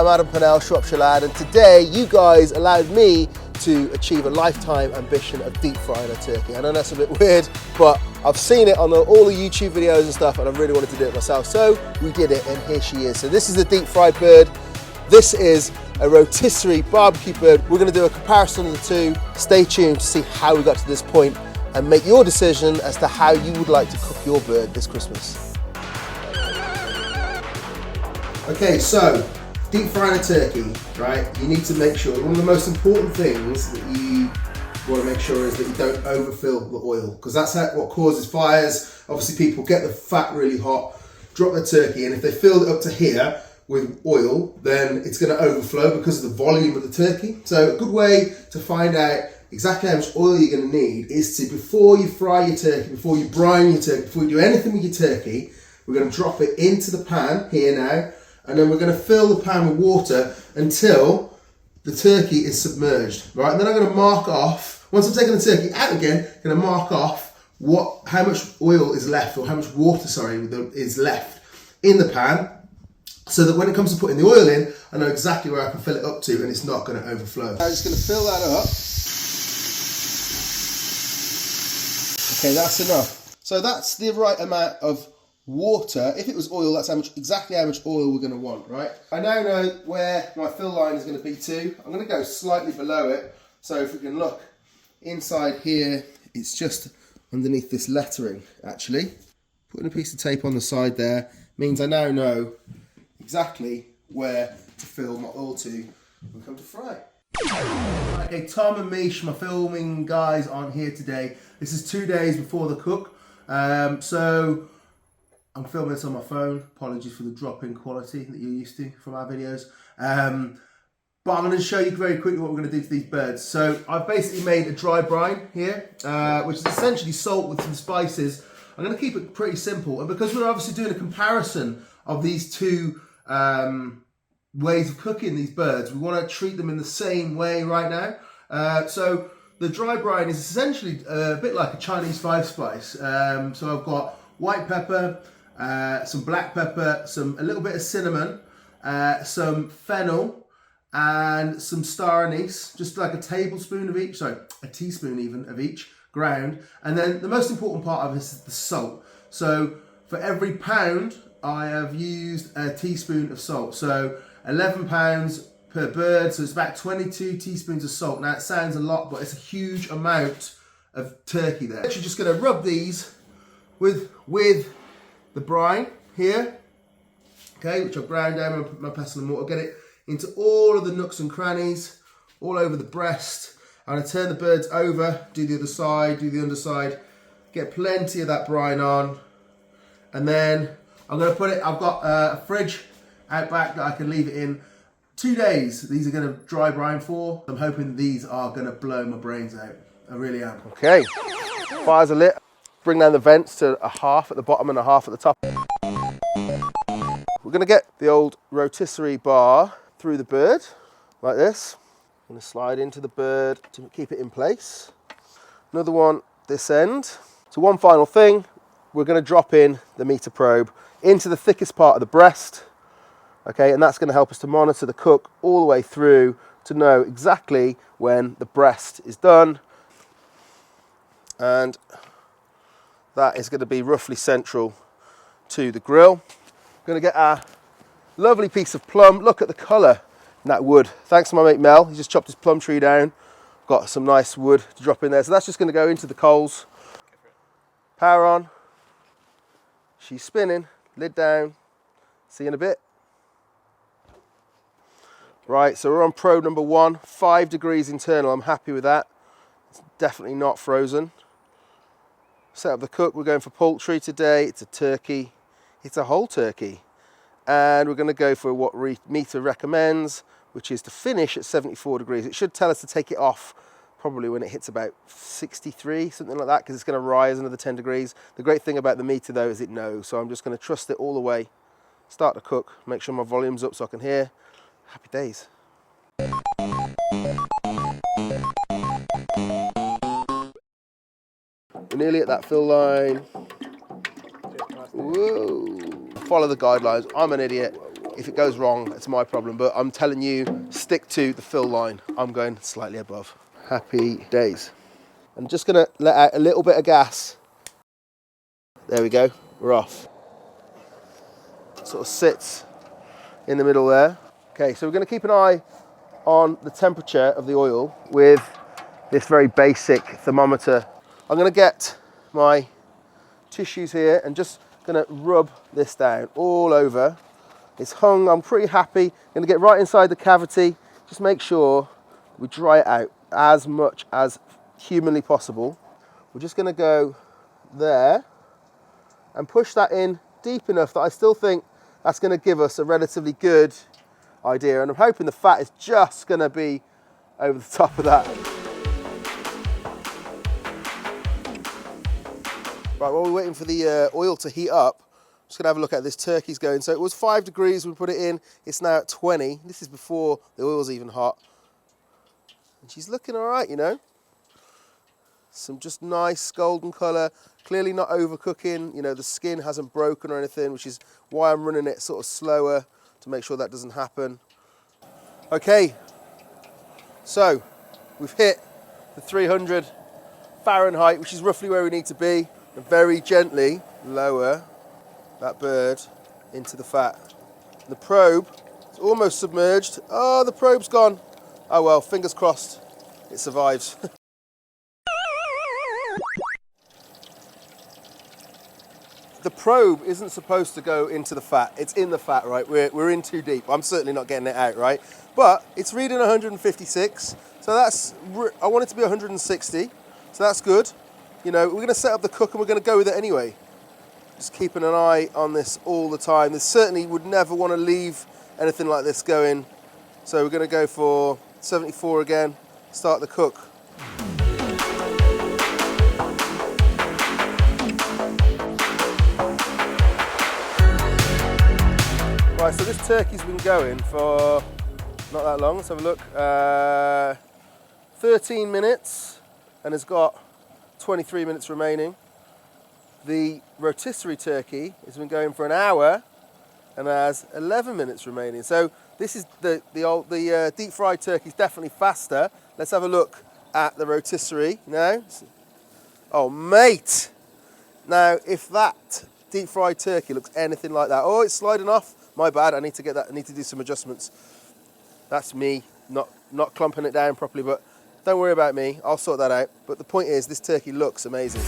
I'm Adam Pennell, Shropshire lad, and today you guys allowed me to achieve a lifetime ambition of deep frying a turkey. I know that's a bit weird, but I've seen it on all the YouTube videos and stuff, and I really wanted to do it myself, so we did it, and here she is. So this is the deep fried bird. This is a rotisserie barbecue bird. We're going to do a comparison of the two. Stay tuned to see how we got to this point and make your decision as to how you would like to cook your bird this Christmas. Okay, so deep frying a turkey, right? You need to make sure, one of the most important things that you want to make sure is that you don't overfill the oil, because that's what causes fires. Obviously people get the fat really hot, drop the turkey, and if they filled it up to here with oil, then it's going to overflow because of the volume of the turkey. So a good way to find out exactly how much oil you're going to need is to, before you fry your turkey, before you brine your turkey, before you do anything with your turkey, we're going to drop it into the pan here now, and then we're going to fill the pan with water until the turkey is submerged, right? And then I'm going to mark off, once I've taken the turkey out again, I'm going to mark off how much oil is left, or how much water, sorry, is left in the pan, so that when it comes to putting the oil in, I know exactly where I can fill it up to and it's not going to overflow. I'm just going to fill that up. Okay, that's enough. So that's the right amount of water. If it was oil, that's exactly how much oil we're going to want, right? I now know where my fill line is going to be too. I'm going to go slightly below it. So if we can look inside here, it's just underneath this lettering, actually. Putting a piece of tape on the side there means I now know exactly where to fill my oil to when we come to fry. Okay, Tom and Mish, my filming guys, aren't here today. This is 2 days before the cook, so I'm filming this on my phone. Apologies for the drop-in quality that you're used to from our videos. But I'm going to show you very quickly what we're going to do to these birds. So I've basically made a dry brine here, which is essentially salt with some spices. I'm going to keep it pretty simple, and because we're obviously doing a comparison of these two ways of cooking these birds, we want to treat them in the same way right now. So the dry brine is essentially a bit like a Chinese five spice. So I've got white pepper, some black pepper, a little bit of cinnamon, some fennel, and some star anise, just like a tablespoon of each, sorry, a teaspoon even of each, ground. And then the most important part of this is the salt. So for every pound, I have used a teaspoon of salt. So 11 pounds per bird, so it's about 22 teaspoons of salt. Now it sounds a lot, but it's a huge amount of turkey there. Actually just gonna rub these with the brine here, okay, which I've ground down with my pestle and mortar, get it into all of the nooks and crannies, all over the breast. I'm gonna turn the birds over, do the other side, do the underside, get plenty of that brine on, and then I'm going to put it, I've got a fridge out back that I can leave it in 2 days. These are going to dry brine for. I'm hoping these are going to blow my brains out. I really am. Okay, fires are lit. Bring down the vents to a half at the bottom and a half at the top. We're going to get the old rotisserie bar through the bird, like this. I'm going to slide into the bird to keep it in place. Another one this end. So one final thing, we're going to drop in the meter probe into the thickest part of the breast, okay, and that's going to help us to monitor the cook all the way through to know exactly when the breast is done, and that is going to be roughly central to the grill. We're going to get our lovely piece of plum. Look at the colour in that wood. Thanks to my mate Mel, he just chopped his plum tree down, got some nice wood to drop in there, so that's just going to go into the coals. Power on, she's spinning, lid down, see you in a bit. Right, so we're on probe number 1, 5 degrees internal, I'm happy with that. It's definitely not frozen. Set up the cook, we're going for poultry today, it's a turkey, it's a whole turkey. And we're going to go for what meter recommends, which is to finish at 74 degrees. It should tell us to take it off probably when it hits about 63, something like that, because it's going to rise another 10 degrees. The great thing about the meter though is it knows, so I'm just going to trust it all the way. Start to cook, make sure my volume's up so I can hear. Happy days. We're nearly at that fill line. Whoa. Follow the guidelines, I'm an idiot. If it goes wrong, it's my problem, but I'm telling you, stick to the fill line. I'm going slightly above. Happy days. I'm just gonna let out a little bit of gas. There we go, we're off. Sort of sits in the middle there. Okay, so we're gonna keep an eye on the temperature of the oil with this very basic thermometer. I'm gonna get my tissues here and just gonna rub this down all over. It's hung, I'm pretty happy. Gonna get right inside the cavity. Just make sure we dry it out as much as humanly possible. We're just gonna go there and push that in deep enough that I still think that's gonna give us a relatively good idea. And I'm hoping the fat is just gonna be over the top of that. Right, while we're waiting for the oil to heat up, I'm just gonna have a look at this turkey's going. So it was 5 degrees, we put it in, it's now at 20. This is before the oil's even hot. And she's looking all right, you know. Some just nice golden colour, clearly not overcooking, you know, the skin hasn't broken or anything, which is why I'm running it sort of slower to make sure that doesn't happen. Okay, so we've hit the 300 Fahrenheit, which is roughly where we need to be, and very gently lower that bird into the fat. The probe is almost submerged. Oh, the probe's gone. Oh well, fingers crossed it survives. The probe isn't supposed to go into the fat. It's in the fat, right? We're in too deep. I'm certainly not getting it out, right? But it's reading 156, so that's, I want it to be 160, so that's good. You know, we're gonna set up the cook and we're gonna go with it anyway. Just keeping an eye on this all the time. This certainly would never want to leave anything like this going. So we're going to go for 74 again, start the cook. Right, so this turkey's been going for not that long. Let's have a look. 13 minutes and it's got 23 minutes remaining. The rotisserie turkey has been going for an hour and has 11 minutes remaining. So this is the deep fried turkey is definitely faster. Let's have a look at the rotisserie now. Oh mate! Now if that deep fried turkey looks anything like that, oh it's sliding off. My bad. I need to get that. I need to do some adjustments. That's me not clumping it down properly, but don't worry about me. I'll sort that out. But the point is, this turkey looks amazing.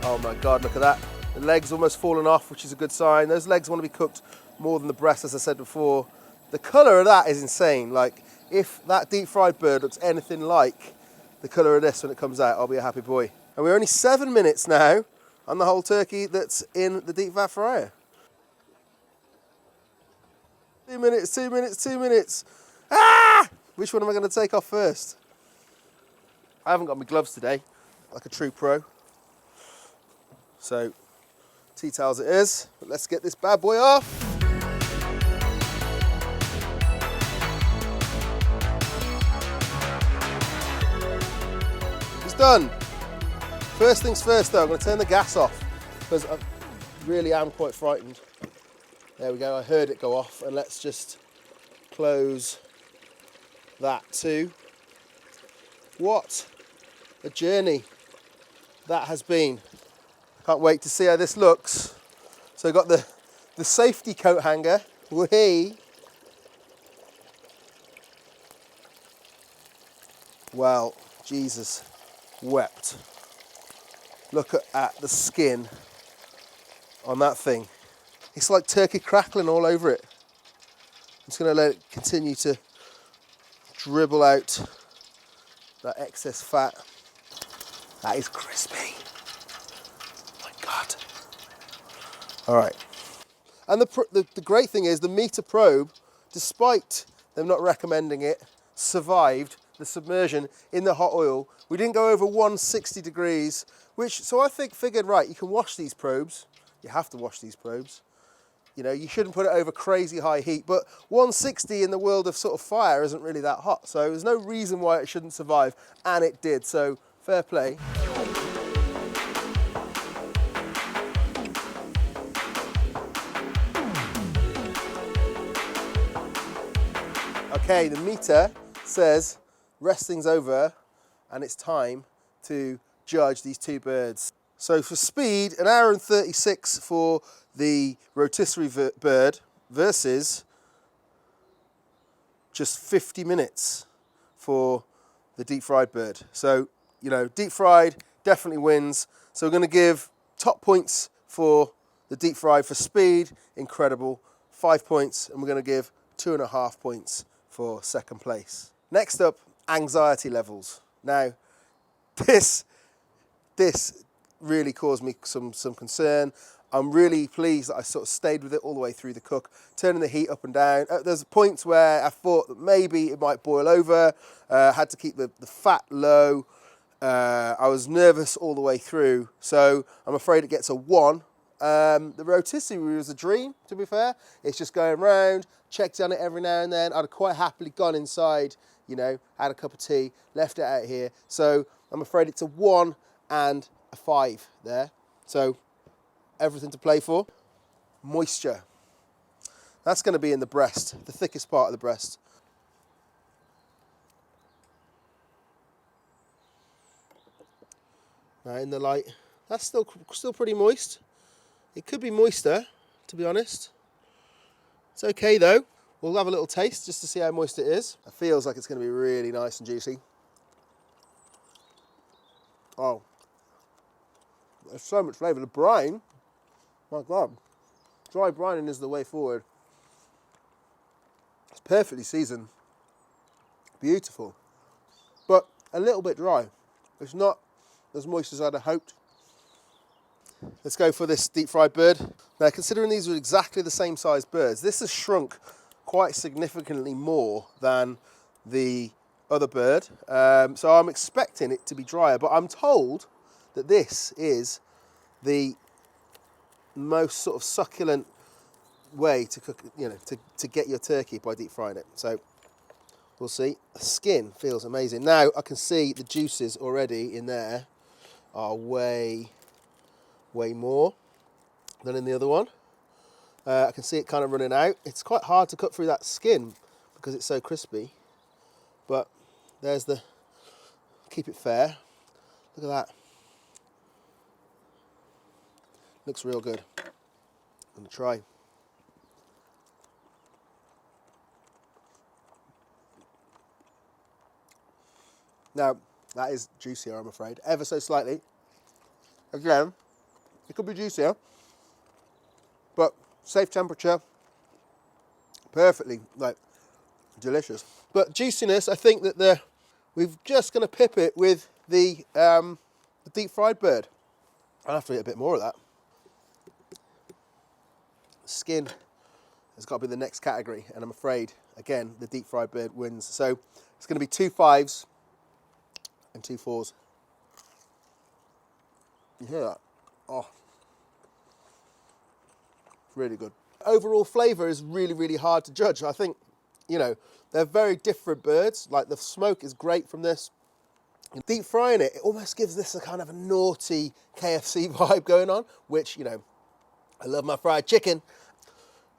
Oh my God, look at that. The leg's almost fallen off, which is a good sign. Those legs want to be cooked more than the breast, as I said before. The colour of that is insane. Like, if that deep fried bird looks anything like the colour of this when it comes out, I'll be a happy boy. And we're only 7 minutes now on the whole turkey that's in the deep fat fryer. 2 minutes, 2 minutes, 2 minutes. Ah! Which one am I going to take off first? I haven't got my gloves today, like a true pro. So, tea towels it is, but let's get this bad boy off. It's done. First things first though, I'm going to turn the gas off because I really am quite frightened. There we go, I heard it go off, and let's just close that too. What a journey that has been. Can't wait to see how this looks. So I've got the safety coat hanger. Whee! Well, Jesus wept. Look at the skin on that thing. It's like turkey crackling all over it. I'm just going to let it continue to dribble out that excess fat. That is crispy. Oh my God. All right. And the great thing is the meter probe, despite them not recommending it, survived the submersion in the hot oil. We didn't go over 160 degrees, so I figured, right, you can wash these probes. You have to wash these probes. You know, you shouldn't put it over crazy high heat, but 160 in the world of sort of fire isn't really that hot. So there's no reason why it shouldn't survive, and it did, so fair play. Okay, the meter says resting's over and it's time to judge these two birds. So for speed, 1 hour and 36 for the rotisserie bird versus just 50 minutes for the deep fried bird. So, you know, deep fried definitely wins. So we're going to give top points for the deep fried for speed, incredible, 5 points, and we're going to give 2.5 points for second place. Next up, anxiety levels. Now, this really caused me some concern. I'm really pleased that I sort of stayed with it all the way through the cook, turning the heat up and down. There's points where I thought that maybe it might boil over, had to keep the fat low. I was nervous all the way through, so I'm afraid it gets a 1. The rotisserie was a dream, to be fair. It's just going round, checked on it every now and then. I'd have quite happily gone inside, you know, had a cup of tea, left it out here. So I'm afraid it's a 1 and a 5 there. So everything to play for. Moisture. That's going to be in the breast, the thickest part of the breast. Now in the light, that's still pretty moist. It could be moister, to be honest. It's okay though. We'll have a little taste just to see how moist it is. It feels like it's going to be really nice and juicy. Oh, there's so much flavour. The brine, my God, dry brining is the way forward. It's perfectly seasoned, beautiful, but a little bit dry. It's not as moist as I'd have hoped. Let's go for this deep fried bird. Now, considering these are exactly the same size birds, this has shrunk quite significantly more than the other bird. So I'm expecting it to be drier, but I'm told that this is the most sort of succulent way to cook, you know, to get your turkey by deep frying it. So we'll see. The skin feels amazing. Now I can see the juices already in there are way more than in the other one. I can see it kind of running out. It's quite hard to cut through that skin because it's so crispy. But there's the, keep it fair. Look at that. Looks real good. I'm gonna try. Now, that is juicier, I'm afraid, ever so slightly. Again, it could be juicier, but safe temperature, perfectly, like, delicious. But juiciness, I think that we're just going to pip it with the deep fried bird. I'll have to eat a bit more of that. Skin has got to be the next category, and I'm afraid, again, the deep fried bird wins. So it's going to be 2 5s and 2 4s. You hear that? Oh, it's really good. Overall flavour is really hard to judge. I think, you know, they're very different birds. Like, the smoke is great from this. Deep frying it, it almost gives this a kind of a naughty KFC vibe going on, which, you know, I love my fried chicken.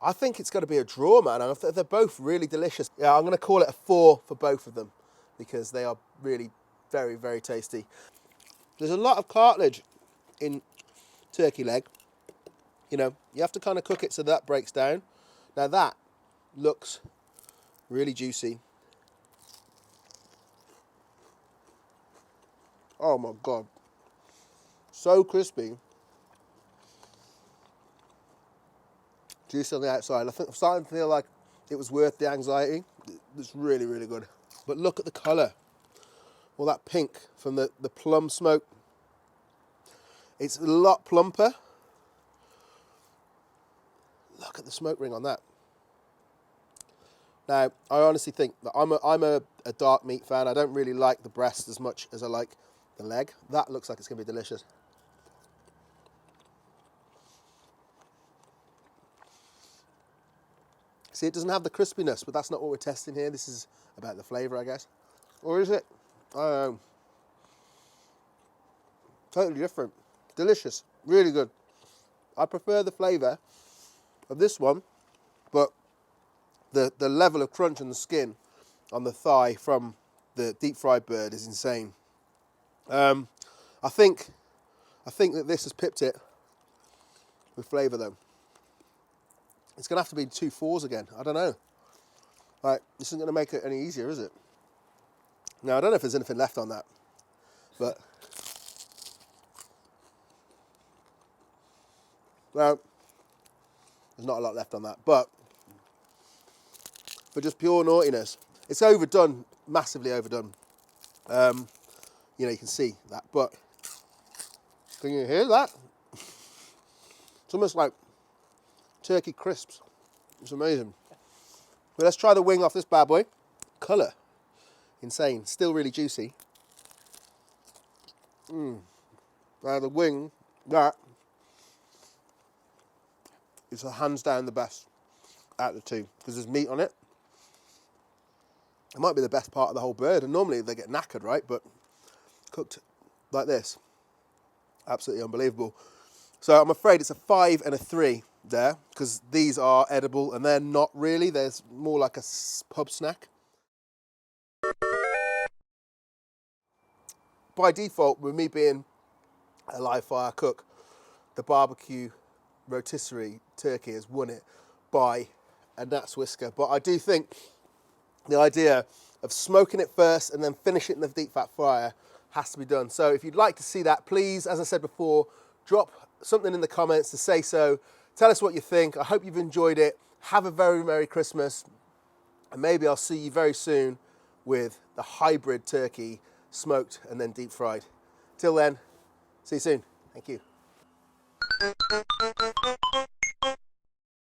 I think it's going to be a draw, man. They're both really delicious. Yeah, I'm going to call it a 4 for both of them because they are really very tasty. There's a lot of cartilage in turkey leg. You know, you have to kind of cook it so that breaks down. Now that looks really juicy. Oh my God. So crispy. Juicy on the outside. I think I'm starting to feel like it was worth the anxiety. It's really good. But look at the colour. All that pink from the plum smoke. It's a lot plumper. Look at the smoke ring on that. Now, I honestly think that I'm a dark meat fan. I don't really like the breast as much as I like the leg. That looks like it's going to be delicious. See, it doesn't have the crispiness, but that's not what we're testing here. This is about the flavour, I guess. Or is it? I don't know. Totally different. Delicious. Really good. I prefer the flavour of this one, but the level of crunch in the skin on the thigh from the deep fried bird is insane. I think that this has pipped it with flavour though. It's going to have to be 2 4s again. I don't know. Like, this isn't going to make it any easier, is it? Now, I don't know if there's anything left on that, but well, there's not a lot left on that. But for just pure naughtiness, it's overdone, massively overdone. You know, you can see that, but can you hear that? It's almost like turkey crisps. It's amazing. But let's try the wing off this bad boy. Colour, insane. Still really juicy. Now the wing, that is hands down the best out of the two because there's meat on it. It might be the best part of the whole bird, and normally they get knackered, right? But cooked like this, absolutely unbelievable. So I'm afraid it's a 5 and a 3 there, because these are edible and they're not really. There's more like a pub snack. By default, with me being a live fire cook, the barbecue rotisserie turkey has won it by a gnat's whisker. But I do think the idea of smoking it first and then finish it in the deep fat fryer has to be done. So if you'd like to see that, please, as I said before, drop something in the comments to say so. Tell us what you think. I hope you've enjoyed it. Have a very Merry Christmas. And maybe I'll see you very soon with the hybrid turkey, smoked and then deep fried. Till then, see you soon. Thank you.